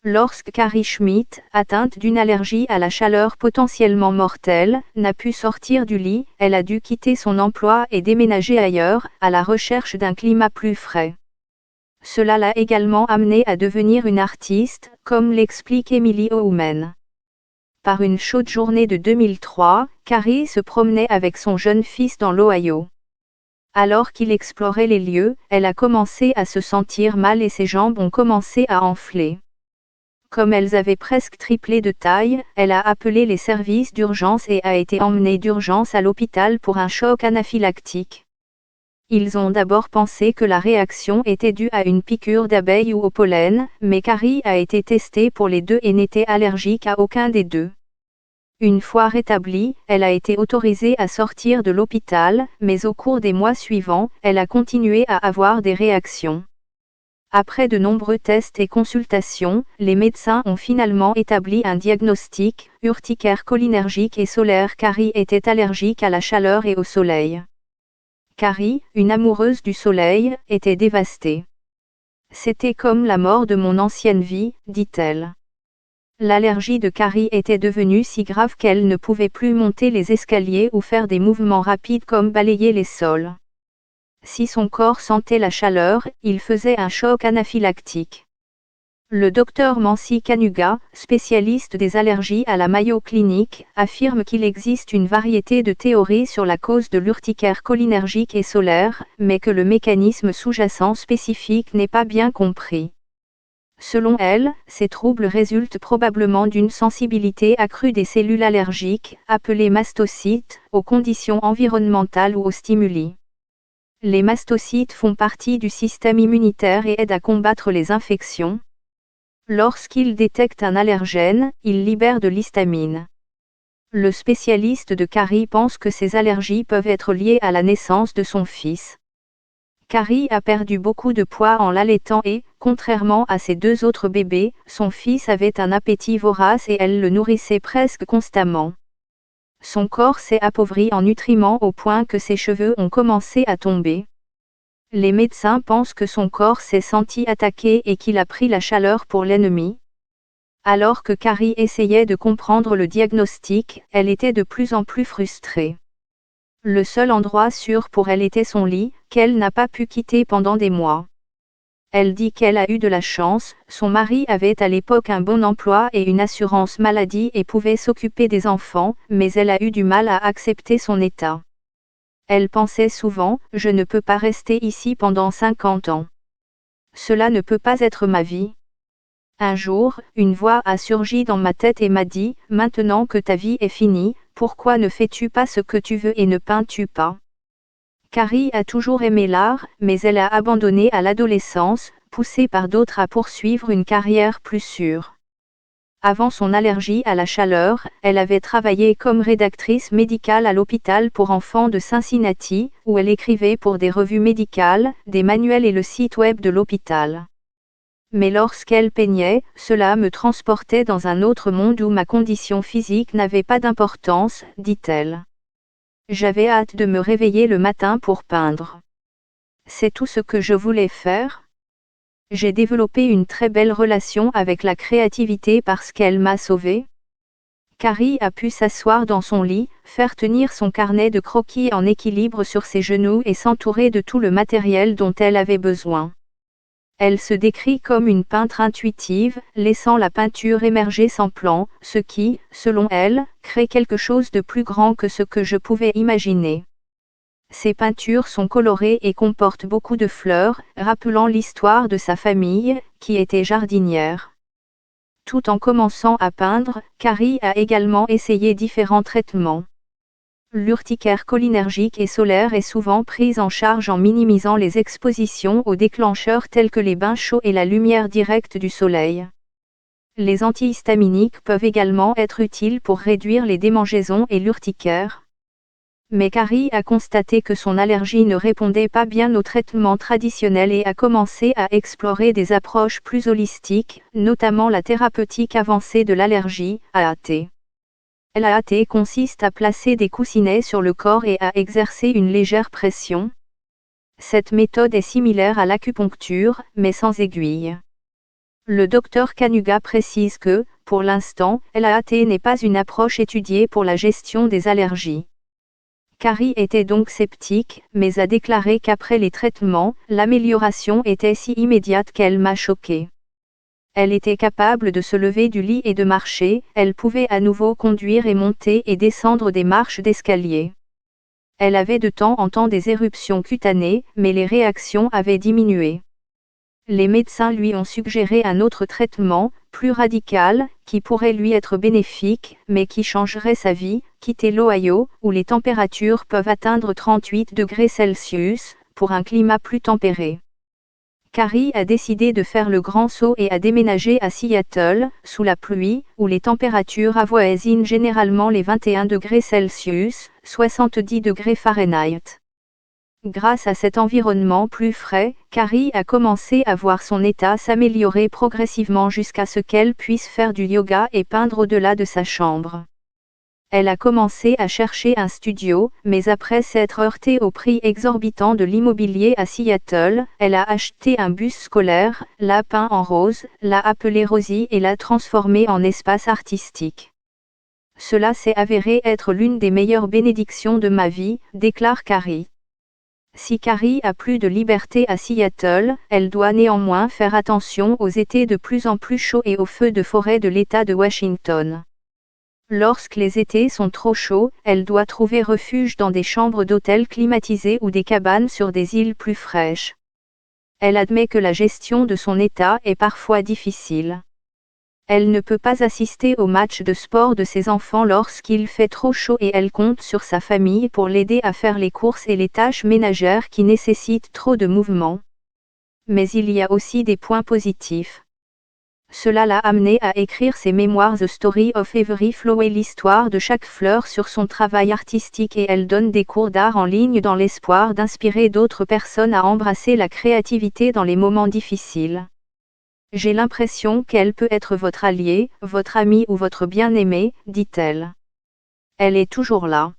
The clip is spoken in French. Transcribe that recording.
Lorsque Carrie Schmidt, atteinte d'une allergie à la chaleur potentiellement mortelle, n'a pu sortir du lit, elle a dû quitter son emploi et déménager ailleurs, à la recherche d'un climat plus frais. Cela l'a également amenée à devenir une artiste, comme l'explique Emily Owen. Par une chaude journée de 2003, Carrie se promenait avec son jeune fils dans l'Ohio. Alors qu'il explorait les lieux, elle a commencé à se sentir mal et ses jambes ont commencé à enfler. Comme elles avaient presque triplé de taille, elle a appelé les services d'urgence et a été emmenée d'urgence à l'hôpital pour un choc anaphylactique. Ils ont d'abord pensé que la réaction était due à une piqûre d'abeille ou au pollen, mais Carrie a été testée pour les deux et n'était allergique à aucun des deux. Une fois rétablie, elle a été autorisée à sortir de l'hôpital, mais au cours des mois suivants, elle a continué à avoir des réactions. Après de nombreux tests et consultations, les médecins ont finalement établi un diagnostic, urticaire cholinergique et solaire. Carrie était allergique à la chaleur et au soleil. Carrie, une amoureuse du soleil, était dévastée. C'était comme la mort de mon ancienne vie, dit-elle. L'allergie de Carrie était devenue si grave qu'elle ne pouvait plus monter les escaliers ou faire des mouvements rapides comme balayer les sols. Si son corps sentait la chaleur, il faisait un choc anaphylactique. Le docteur Mansi Kanuga, spécialiste des allergies à la Mayo Clinic, affirme qu'il existe une variété de théories sur la cause de l'urticaire cholinergique et solaire, mais que le mécanisme sous-jacent spécifique n'est pas bien compris. Selon elle, ces troubles résultent probablement d'une sensibilité accrue des cellules allergiques, appelées mastocytes, aux conditions environnementales ou aux stimuli. Les mastocytes font partie du système immunitaire et aident à combattre les infections. Lorsqu'ils détectent un allergène, ils libèrent de l'histamine. Le spécialiste de Carrie pense que ces allergies peuvent être liées à la naissance de son fils. Carrie a perdu beaucoup de poids en l'allaitant et, contrairement à ses deux autres bébés, son fils avait un appétit vorace et elle le nourrissait presque constamment. Son corps s'est appauvri en nutriments au point que ses cheveux ont commencé à tomber. Les médecins pensent que son corps s'est senti attaqué et qu'il a pris la chaleur pour l'ennemi. Alors que Carrie essayait de comprendre le diagnostic, elle était de plus en plus frustrée. Le seul endroit sûr pour elle était son lit, qu'elle n'a pas pu quitter pendant des mois. Elle dit qu'elle a eu de la chance, son mari avait à l'époque un bon emploi et une assurance maladie et pouvait s'occuper des enfants, mais elle a eu du mal à accepter son état. Elle pensait souvent, je ne peux pas rester ici pendant 50 ans. Cela ne peut pas être ma vie. Un jour, une voix a surgi dans ma tête et m'a dit, maintenant que ta vie est finie, pourquoi ne fais-tu pas ce que tu veux et ne peins-tu pas ? Carrie a toujours aimé l'art, mais elle a abandonné à l'adolescence, poussée par d'autres à poursuivre une carrière plus sûre. Avant son allergie à la chaleur, elle avait travaillé comme rédactrice médicale à l'hôpital pour enfants de Cincinnati, où elle écrivait pour des revues médicales, des manuels et le site web de l'hôpital. Mais lorsqu'elle peignait, cela me transportait dans un autre monde où ma condition physique n'avait pas d'importance, dit-elle. J'avais hâte de me réveiller le matin pour peindre. C'est tout ce que je voulais faire. J'ai développé une très belle relation avec la créativité parce qu'elle m'a sauvée. Carrie a pu s'asseoir dans son lit, faire tenir son carnet de croquis en équilibre sur ses genoux et s'entourer de tout le matériel dont elle avait besoin. Elle se décrit comme une peintre intuitive, laissant la peinture émerger sans plan, ce qui, selon elle, crée quelque chose de plus grand que ce que je pouvais imaginer. Ses peintures sont colorées et comportent beaucoup de fleurs, rappelant l'histoire de sa famille, qui était jardinière. Tout en commençant à peindre, Carrie a également essayé différents traitements. L'urticaire cholinergique et solaire est souvent prise en charge en minimisant les expositions aux déclencheurs tels que les bains chauds et la lumière directe du soleil. Les antihistaminiques peuvent également être utiles pour réduire les démangeaisons et l'urticaire. Mais Carrie a constaté que son allergie ne répondait pas bien aux traitements traditionnels et a commencé à explorer des approches plus holistiques, notamment la thérapeutique avancée de l'allergie, AAT. L'AAT consiste à placer des coussinets sur le corps et à exercer une légère pression. Cette méthode est similaire à l'acupuncture, mais sans aiguille. Le docteur Kanuga précise que, pour l'instant, l'AAT n'est pas une approche étudiée pour la gestion des allergies. Carrie était donc sceptique, mais a déclaré qu'après les traitements, l'amélioration était si immédiate qu'elle m'a choquée. Elle était capable de se lever du lit et de marcher, elle pouvait à nouveau conduire et monter et descendre des marches d'escalier. Elle avait de temps en temps des éruptions cutanées, mais les réactions avaient diminué. Les médecins lui ont suggéré un autre traitement, plus radical, qui pourrait lui être bénéfique, mais qui changerait sa vie, quitter l'Ohio, où les températures peuvent atteindre 38 degrés Celsius, pour un climat plus tempéré. Carrie a décidé de faire le grand saut et a déménagé à Seattle, sous la pluie, où les températures avoisinent généralement les 21 degrés Celsius, 70 degrés Fahrenheit. Grâce à cet environnement plus frais, Carrie a commencé à voir son état s'améliorer progressivement jusqu'à ce qu'elle puisse faire du yoga et peindre au-delà de sa chambre. Elle a commencé à chercher un studio, mais après s'être heurtée au prix exorbitant de l'immobilier à Seattle, elle a acheté un bus scolaire, l'a peint en rose, l'a appelé Rosie et l'a transformé en espace artistique. Cela s'est avéré être l'une des meilleures bénédictions de ma vie, déclare Carrie. Si Carrie a plus de liberté à Seattle, elle doit néanmoins faire attention aux étés de plus en plus chauds et aux feux de forêt de l'État de Washington. Lorsque les étés sont trop chauds, elle doit trouver refuge dans des chambres d'hôtel climatisées ou des cabanes sur des îles plus fraîches. Elle admet que la gestion de son état est parfois difficile. Elle ne peut pas assister aux matchs de sport de ses enfants lorsqu'il fait trop chaud et elle compte sur sa famille pour l'aider à faire les courses et les tâches ménagères qui nécessitent trop de mouvement. Mais il y a aussi des points positifs. Cela l'a amenée à écrire ses mémoires The Story of Every Flower, l'histoire de chaque fleur sur son travail artistique, et elle donne des cours d'art en ligne dans l'espoir d'inspirer d'autres personnes à embrasser la créativité dans les moments difficiles. J'ai l'impression qu'elle peut être votre allié, votre ami ou votre bien-aimé, dit-elle. Elle est toujours là.